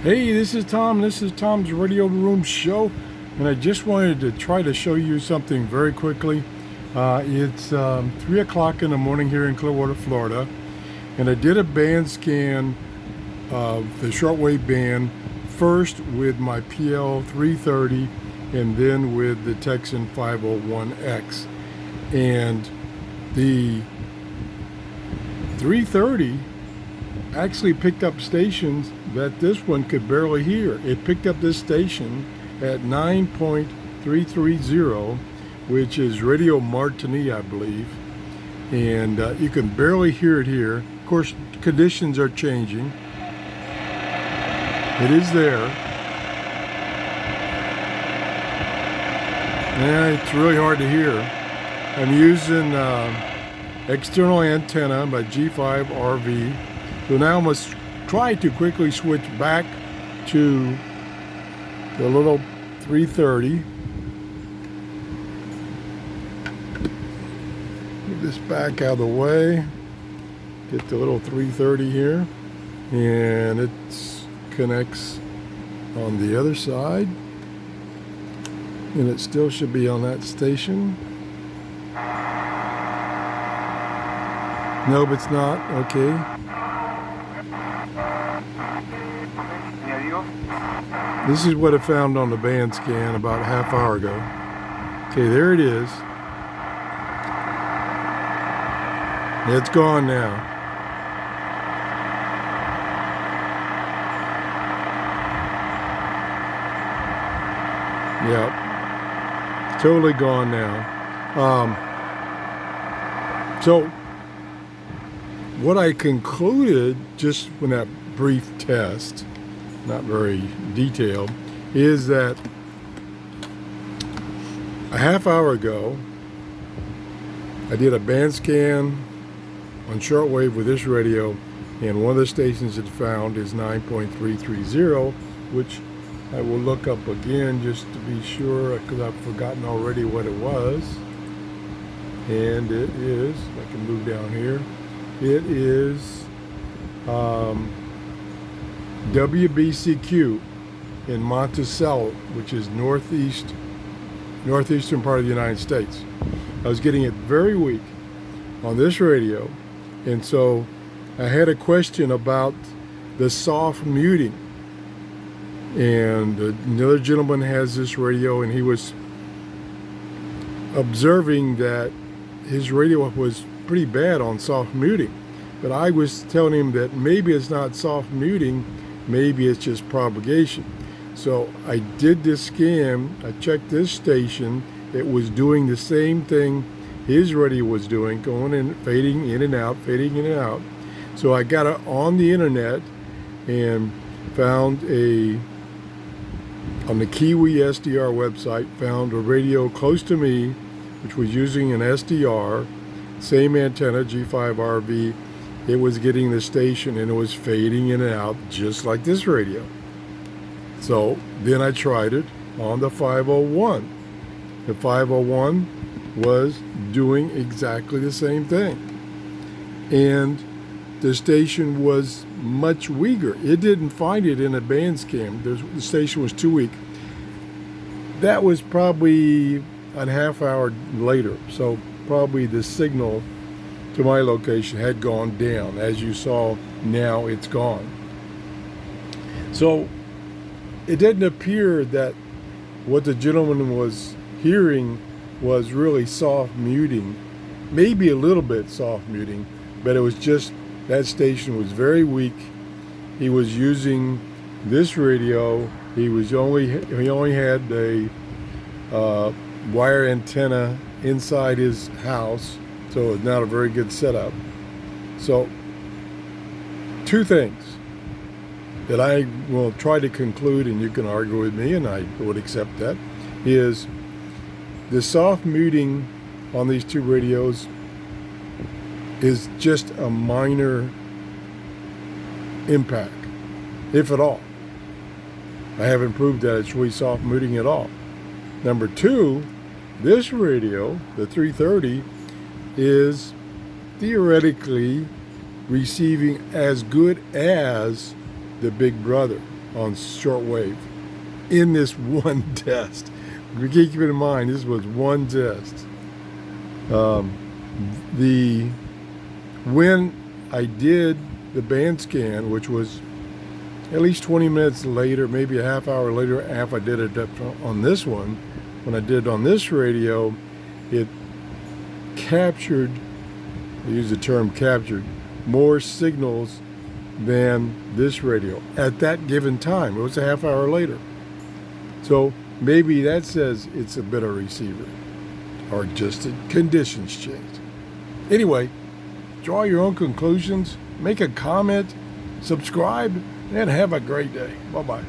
Hey, this is Tom. This is Tom's Radio Room Show, and I just wanted to try to show you something very quickly. It's 3 o'clock in the morning here in Clearwater, Florida, and I did a band scan of the shortwave band first with my Pl-330 and then with the Tecsun H-501x. And the 330 actually picked up stations that this one could barely hear. It picked up this station at 9.330, which is Radio Martini, I believe, and you can barely hear it here. Of course, conditions are changing. It is there. Yeah, it's really hard to hear. I'm using external antenna, my G5RV. So now I must try to quickly switch back to the little 330. Move this back out of the way. Get the little 330 here. And it connects on the other side. And it still should be on that station. Nope, it's not. Okay. This is what I found on the band scan about a half hour ago. Okay, there it is. It's gone now. Yep. It's totally gone now. So what I concluded just from that brief test, not very detailed, is that a half hour ago I did a band scan on shortwave with this radio, and one of the stations it found is 9.330, which I will look up again just to be sure, because I've forgotten already what it was. And it is, I can move down here, it is WBCQ in Monticello, which is northeastern part of the United States. I was getting it very weak on this radio, and so I had a question about the soft muting. And another gentleman has this radio, and he was observing that his radio was pretty bad on soft muting. But I was telling him that maybe it's not soft muting, maybe it's just propagation. So I did this scan, I checked this station, it was doing the same thing his radio was doing, going in, fading in and out, fading in and out. So I got it on the internet and found on the Kiwi SDR website, found a radio close to me, which was using an SDR, same antenna, G5RV. It was getting the station and it was fading in and out just like this radio. So then I tried it on the 501. The 501 was doing exactly the same thing. And the station was much weaker. It didn't find it in a band scan. The station was too weak. That was probably a half hour later. So probably the signal to my location had gone down. As you saw, now it's gone. So it didn't appear that what the gentleman was hearing was really soft muting, maybe a little bit soft muting, but it was just that station was very weak. He was using this radio. He only had a wire antenna inside his house, so it's not a very good setup. So two things that I will try to conclude, and you can argue with me, and I would accept that, is the soft muting on these two radios is just a minor impact, if at all. I haven't proved that it's really soft muting at all. Number two, this radio, the 330, is theoretically receiving as good as the big brother. on shortwave in this one test. We keep in mind this was one test. When I did the band scan, which was at least 20 minutes later, maybe a half hour later after I did it on this one, when I did it on this radio, it captured, I use the term captured, more signals than this radio at that given time. It was a half hour later. So maybe that says it's a better receiver, or just the conditions changed. Anyway, draw your own conclusions, make a comment, subscribe, and have a great day. Bye-bye.